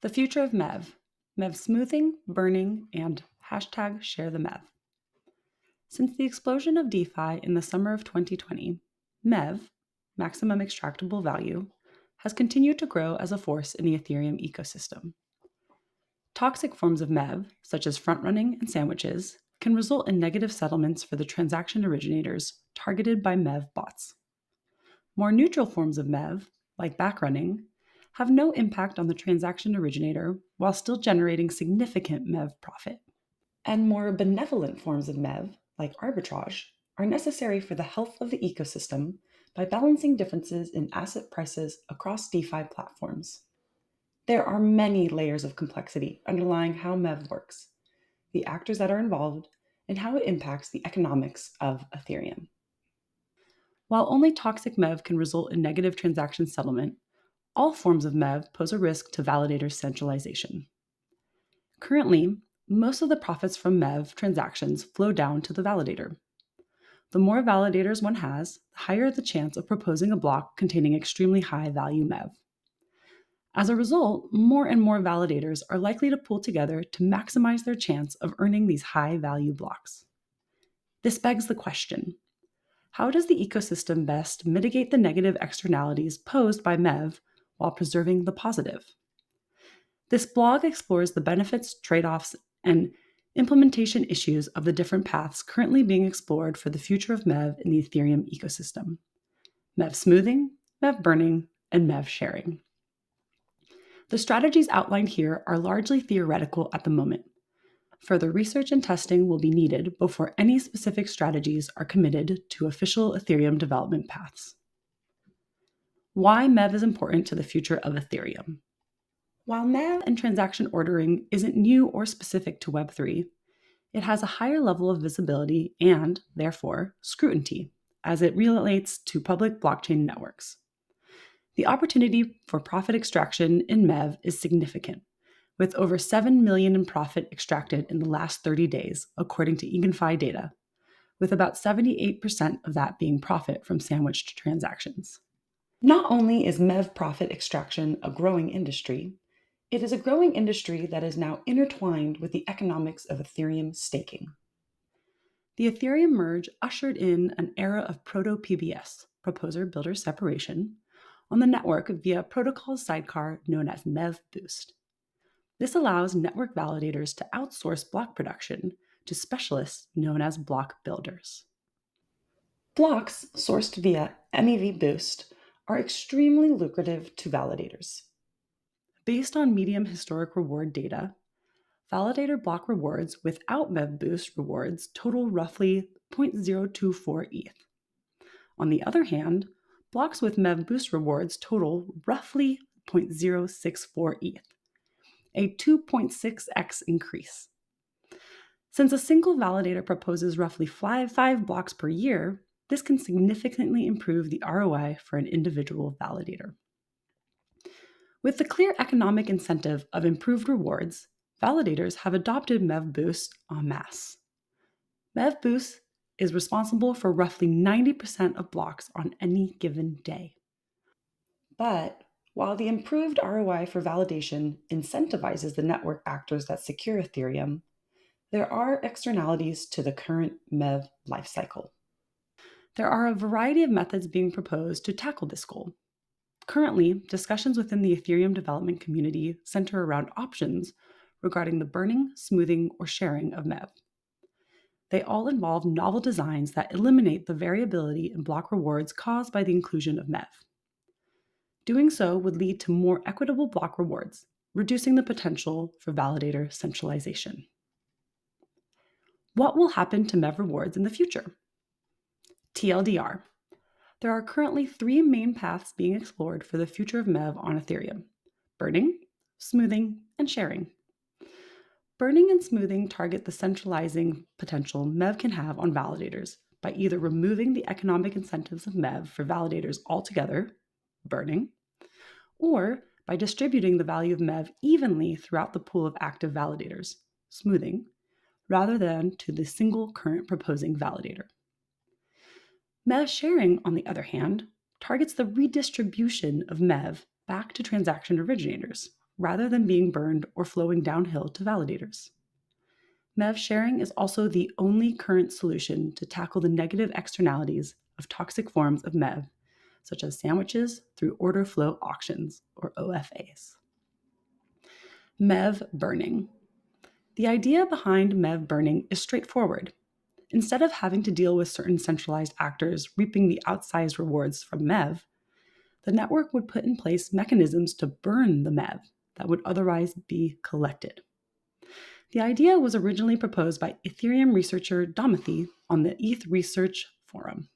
The future of MEV, MEV smoothing, burning, and hashtag share the MEV. Since the explosion of DeFi in the summer of 2020, MEV, maximum extractable value, has continued to grow as a force in the Ethereum ecosystem. Toxic forms of MEV, such as front-running and sandwiches, can result in negative settlements for the transaction originators targeted by MEV bots. More neutral forms of MEV, like backrunning, have no impact on the transaction originator while still generating significant MEV profit. And more benevolent forms of MEV, like arbitrage, are necessary for the health of the ecosystem by balancing differences in asset prices across DeFi platforms. There are many layers of complexity underlying how MEV works, the actors that are involved, and how it impacts the economics of Ethereum. While only toxic MEV can result in negative transaction settlement, all forms of MEV pose a risk to validator centralization. Currently, most of the profits from MEV transactions flow down to the validator. The more validators one has, the higher the chance of proposing a block containing extremely high value MEV. As a result, more and more validators are likely to pull together to maximize their chance of earning these high value blocks. This begs the question: how does the ecosystem best mitigate the negative externalities posed by MEV while preserving the positive? This blog explores the benefits, trade-offs, and implementation issues of the different paths currently being explored for the future of MEV in the Ethereum ecosystem: MEV smoothing, MEV burning, and MEV sharing. The strategies outlined here are largely theoretical at the moment. Further research and testing will be needed before any specific strategies are committed to official Ethereum development paths. Why MEV is important to the future of Ethereum. While MEV and transaction ordering isn't new or specific to Web3, it has a higher level of visibility and, therefore, scrutiny as it relates to public blockchain networks. The opportunity for profit extraction in MEV is significant, with over 7 million in profit extracted in the last 30 days, according to EganFi data, with about 78% of that being profit from sandwiched transactions. Not only is MEV profit extraction a growing industry, it is a growing industry that is now intertwined with the economics of Ethereum staking. The Ethereum merge ushered in an era of proto-PBS, proposer-builder separation, on the network via a protocol sidecar known as MEV Boost. This allows network validators to outsource block production to specialists known as block builders. Blocks sourced via MEV Boost are extremely lucrative to validators. Based on medium historic reward data, validator block rewards without MEV Boost rewards total roughly 0.024 ETH. On the other hand, blocks with MEV Boost rewards total roughly 0.064 ETH, a 2.6x increase. Since a single validator proposes roughly 5 blocks per year, this can significantly improve the ROI for an individual validator. With the clear economic incentive of improved rewards, validators have adopted MEV Boost en masse. MEV Boost is responsible for roughly 90% of blocks on any given day. But while the improved ROI for validation incentivizes the network actors that secure Ethereum, there are externalities to the current MEV lifecycle. There are a variety of methods being proposed to tackle this goal. Currently, discussions within the Ethereum development community center around options regarding the burning, smoothing, or sharing of MEV. They all involve novel designs that eliminate the variability in block rewards caused by the inclusion of MEV. Doing so would lead to more equitable block rewards, reducing the potential for validator centralization. What will happen to MEV rewards in the future? TLDR. There are currently 3 main paths being explored for the future of MEV on Ethereum: burning, smoothing, and sharing. Burning and smoothing target the centralizing potential MEV can have on validators by either removing the economic incentives of MEV for validators altogether, burning, or by distributing the value of MEV evenly throughout the pool of active validators, smoothing, rather than to the single current proposing validator. MEV sharing, on the other hand, targets the redistribution of MEV back to transaction originators, rather than being burned or flowing downhill to validators. MEV sharing is also the only current solution to tackle the negative externalities of toxic forms of MEV, such as sandwiches through order flow auctions, or OFAs. MEV burning. The idea behind MEV burning is straightforward. Instead of having to deal with certain centralized actors reaping the outsized rewards from MEV, the network would put in place mechanisms to burn the MEV that would otherwise be collected. The idea was originally proposed by Ethereum researcher Domothy on the ETH Research Forum.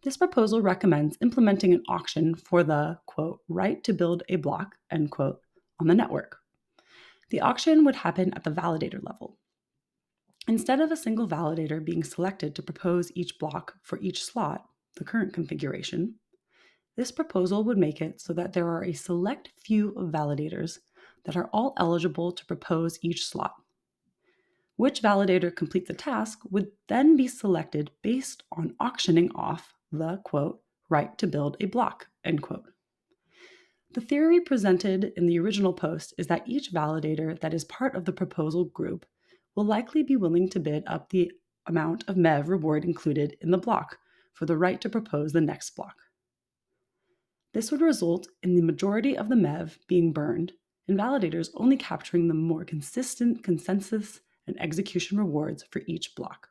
This proposal recommends implementing an auction for the, quote, right to build a block, end quote, on the network. The auction would happen at the validator level. Instead of a single validator being selected to propose each block for each slot, the current configuration, this proposal would make it so that there are a select few of validators that are all eligible to propose each slot. Which validator completes the task would then be selected based on auctioning off the, quote, right to build a block, end quote. The theory presented in the original post is that each validator that is part of the proposal group will likely be willing to bid up the amount of MEV reward included in the block for the right to propose the next block. This would result in the majority of the MEV being burned and validators only capturing the more consistent consensus and execution rewards for each block.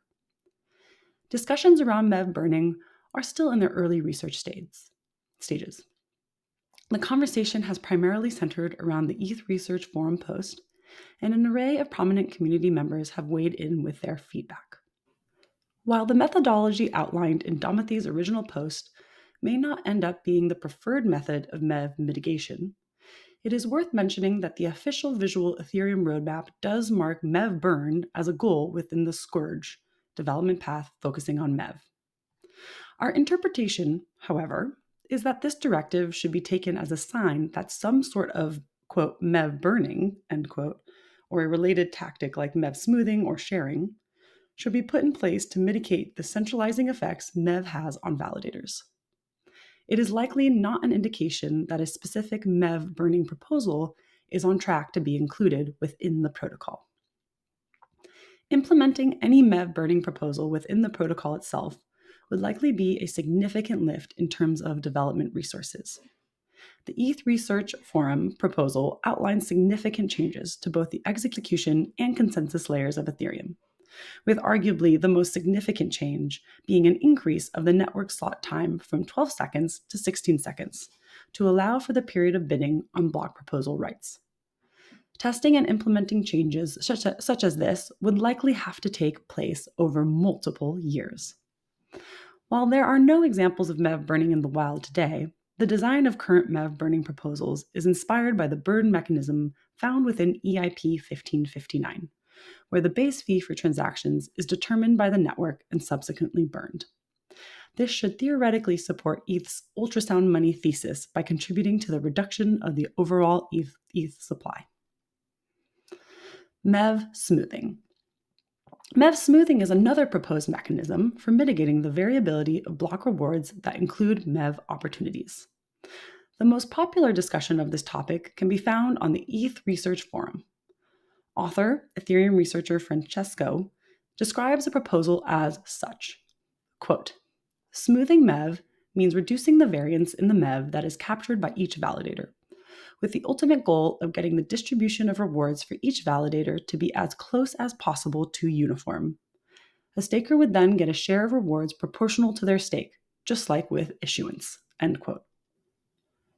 Discussions around MEV burning are still in their early research stages. The conversation has primarily centered around the ETH Research Forum post, and an array of prominent community members have weighed in with their feedback. While the methodology outlined in Domothy's original post may not end up being the preferred method of MEV mitigation, it is worth mentioning that the official visual Ethereum roadmap does mark MEV burn as a goal within the Scourge development path focusing on MEV. Our interpretation, however, is that this directive should be taken as a sign that some sort of, quote, MEV burning, end quote, or a related tactic like MEV smoothing or sharing, should be put in place to mitigate the centralizing effects MEV has on validators. It is likely not an indication that a specific MEV burning proposal is on track to be included within the protocol. Implementing any MEV burning proposal within the protocol itself would likely be a significant lift in terms of development resources. The ETH Research Forum proposal outlines significant changes to both the execution and consensus layers of Ethereum, with arguably the most significant change being an increase of the network slot time from 12 seconds to 16 seconds to allow for the period of bidding on block proposal rights. Testing and implementing changes such as this would likely have to take place over multiple years. While there are no examples of MEV burning in the wild today, the design of current MEV burning proposals is inspired by the burn mechanism found within EIP 1559, where the base fee for transactions is determined by the network and subsequently burned. This should theoretically support ETH's ultrasound money thesis by contributing to the reduction of the overall ETH supply. MEV smoothing. MEV smoothing is another proposed mechanism for mitigating the variability of block rewards that include MEV opportunities. The most popular discussion of this topic can be found on the ETH Research Forum. Author, Ethereum researcher Francesco, describes the proposal as such, quote, smoothing MEV means reducing the variance in the MEV that is captured by each validator, with the ultimate goal of getting the distribution of rewards for each validator to be as close as possible to uniform. A staker would then get a share of rewards proportional to their stake, just like with issuance, end quote.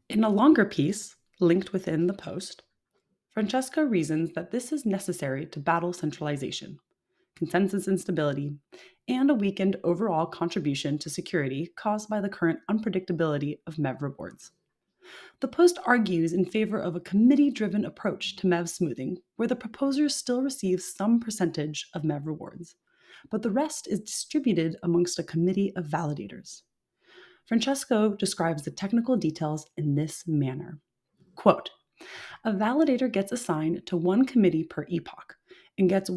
In a longer piece, linked within the post, Francesco reasons that this is necessary to battle centralization, consensus instability, and a weakened overall contribution to security caused by the current unpredictability of MEV rewards. The post argues in favor of a committee-driven approach to MEV smoothing, where the proposers still receive some percentage of MEV rewards, but the rest is distributed amongst a committee of validators. Francesco describes the technical details in this manner. Quote, a validator gets assigned to one committee per epoch and gets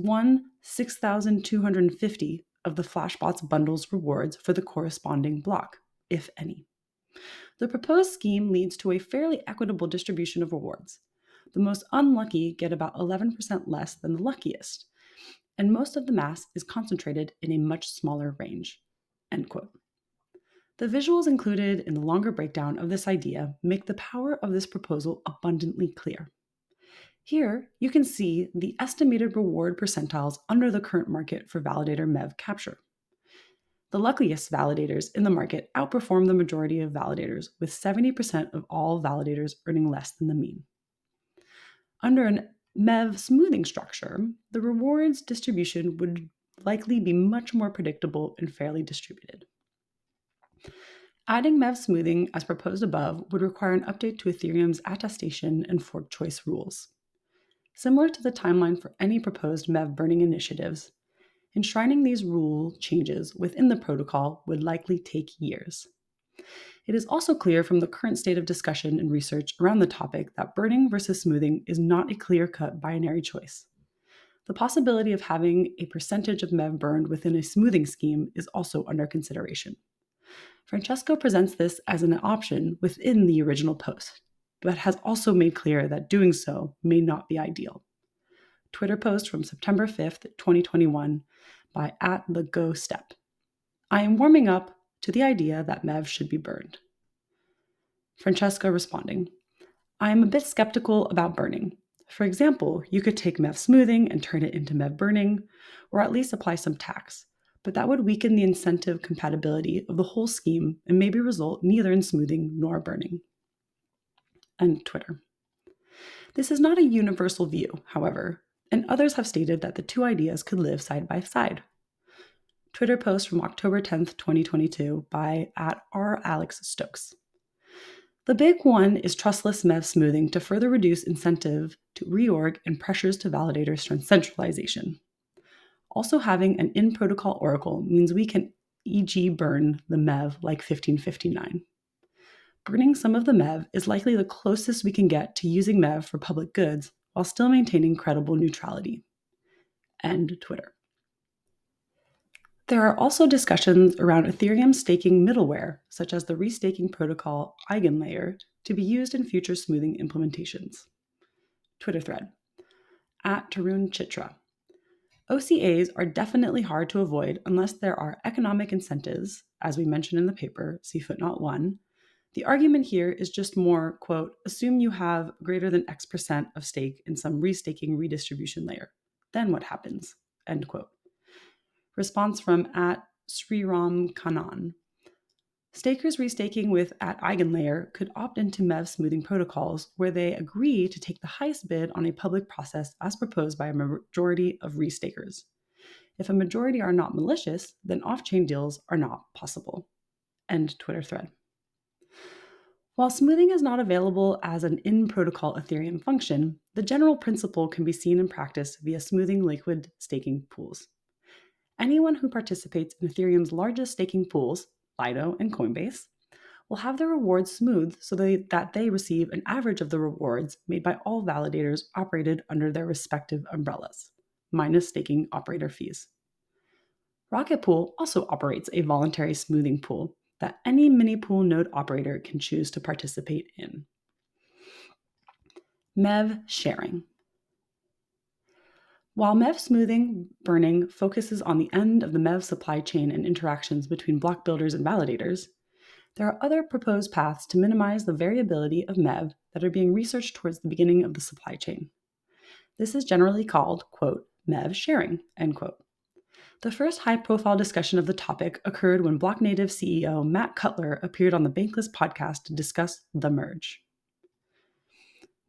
6,250 of the Flashbots bundle's rewards for the corresponding block, if any. The proposed scheme leads to a fairly equitable distribution of rewards, The most unlucky get about 11% less than the luckiest, and most of the mass is concentrated in a much smaller range. End quote. The visuals included in the longer breakdown of this idea make the power of this proposal abundantly clear. Here, you can see the estimated reward percentiles under the current market for validator MEV capture. The luckiest validators in the market outperform the majority of validators, with 70% of all validators earning less than the mean. Under an MEV smoothing structure, the rewards distribution would likely be much more predictable and fairly distributed. Adding MEV smoothing as proposed above would require an update to Ethereum's attestation and fork choice rules. Similar to the timeline for any proposed MEV burning initiatives, enshrining these rule changes within the protocol would likely take years. It is also clear from the current state of discussion and research around the topic that burning versus smoothing is not a clear-cut binary choice. The possibility of having a percentage of MEV burned within a smoothing scheme is also under consideration. Francesco presents this as an option within the original post, but has also made clear that doing so may not be ideal. Twitter post from September 5th, 2021 by @thegostep. I am warming up to the idea that MEV should be burned. Francesco responding, I am a bit skeptical about burning. For example, you could take MEV smoothing and turn it into MEV burning, or at least apply some tax, but that would weaken the incentive compatibility of the whole scheme and maybe result neither in smoothing nor burning. And Twitter. This is not a universal view, however, and others have stated that the two ideas could live side by side. Twitter post from October 10th, 2022 by @RAlexStokes. The big one is trustless MEV smoothing to further reduce incentive to reorg and pressures to validators from centralization. Also having an in-protocol oracle means we can e.g. burn the MEV like 1559. Burning some of the MEV is likely the closest we can get to using MEV for public goods while still maintaining credible neutrality. End Twitter. There are also discussions around Ethereum staking middleware, such as the restaking protocol eigenlayer, to be used in future smoothing implementations. Twitter thread, @Tarun Chitra. OCAs are definitely hard to avoid unless there are economic incentives, as we mentioned in the paper, see footnote 1. The argument here is just more, quote, assume you have greater than X% of stake in some restaking redistribution layer. Then what happens? End quote. Response from @Sriram Kanan. Stakers restaking with @Eigenlayer could opt into MEV smoothing protocols where they agree to take the highest bid on a public process as proposed by a majority of restakers. If a majority are not malicious, then off-chain deals are not possible. End Twitter thread. While smoothing is not available as an in-protocol Ethereum function, the general principle can be seen in practice via smoothing liquid staking pools. Anyone who participates in Ethereum's largest staking pools, Lido and Coinbase, will have their rewards smoothed so that they receive an average of the rewards made by all validators operated under their respective umbrellas, minus staking operator fees. Rocket Pool also operates a voluntary smoothing pool that any mini pool node operator can choose to participate in. MEV sharing. While MEV smoothing burning focuses on the end of the MEV supply chain and interactions between block builders and validators, there are other proposed paths to minimize the variability of MEV that are being researched towards the beginning of the supply chain. This is generally called, quote, MEV sharing, end quote. The first high-profile discussion of the topic occurred when Blocknative CEO Matt Cutler appeared on the Bankless podcast to discuss the merge.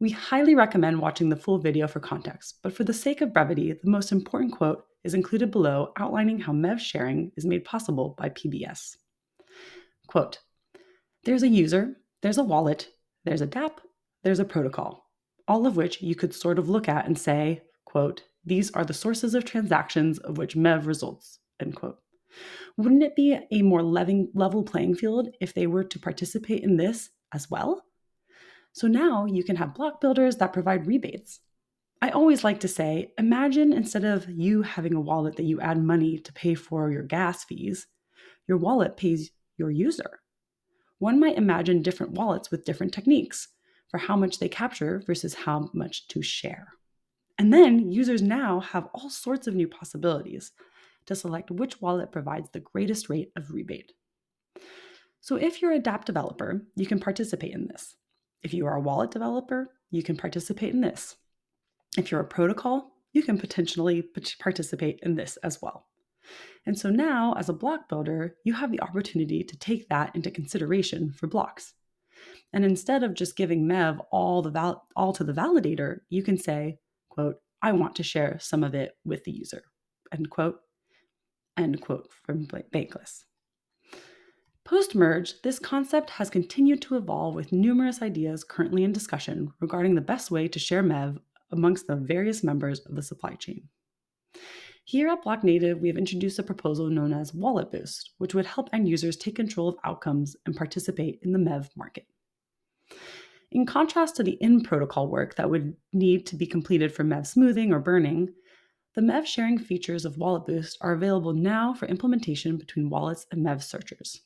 We highly recommend watching the full video for context, but for the sake of brevity, the most important quote is included below outlining how MEV sharing is made possible by PBS. Quote, there's a user, there's a wallet, there's a dApp, there's a protocol, all of which you could sort of look at and say, quote, these are the sources of transactions of which MEV results, end quote. Wouldn't it be a more level playing field if they were to participate in this as well? So now you can have block builders that provide rebates. I always like to say, imagine instead of you having a wallet that you add money to pay for your gas fees, your wallet pays your user. One might imagine different wallets with different techniques, for how much they capture versus how much to share. And then users now have all sorts of new possibilities to select which wallet provides the greatest rate of rebate. So if you're a dApp developer, you can participate in this. If you are a wallet developer, you can participate in this. If you're a protocol, you can potentially participate in this as well. And so now, as a block builder, you have the opportunity to take that into consideration for blocks. And instead of just giving MEV all to the validator, you can say, quote, I want to share some of it with the user, end quote from Bankless. Post-merge, this concept has continued to evolve with numerous ideas currently in discussion regarding the best way to share MEV amongst the various members of the supply chain. Here at Blocknative, we have introduced a proposal known as Wallet Boost, which would help end users take control of outcomes and participate in the MEV market. In contrast to the in-protocol work that would need to be completed for MEV smoothing or burning, the MEV sharing features of Wallet Boost are available now for implementation between wallets and MEV searchers.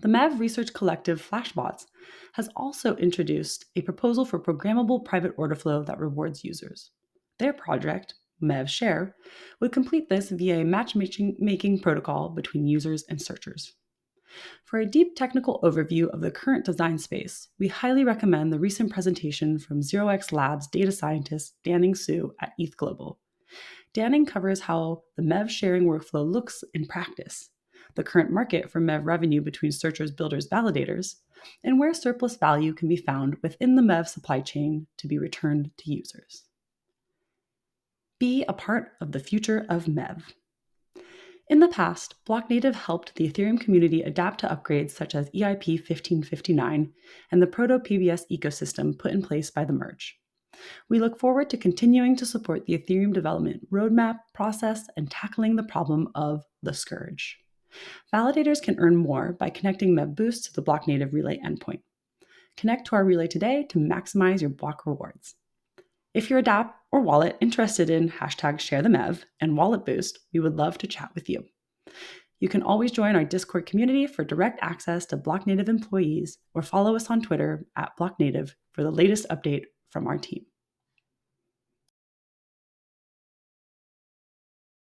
The MEV Research Collective Flashbots has also introduced a proposal for programmable private order flow that rewards users. Their project, MEV Share, would complete this via a matchmaking protocol between users and searchers. For a deep technical overview of the current design space, we highly recommend the recent presentation from ZeroX Labs data scientist Danning Su at ETH Global. Danning covers how the MEV sharing workflow looks in practice, the current market for MEV revenue between searchers, builders, validators, and where surplus value can be found within the MEV supply chain to be returned to users. Be a part of the future of MEV. In the past, Blocknative helped the Ethereum community adapt to upgrades such as EIP 1559 and the Proto-PBS ecosystem put in place by the merge. We look forward to continuing to support the Ethereum development roadmap, process, and tackling the problem of the scourge. Validators can earn more by connecting MEV Boost to the Blocknative Relay endpoint. Connect to our relay today to maximize your block rewards. If you're a dApp or wallet interested in #ShareTheMev and Wallet Boost, we would love to chat with you. You can always join our Discord community for direct access to Blocknative employees or follow us on Twitter at Blocknative for the latest update from our team.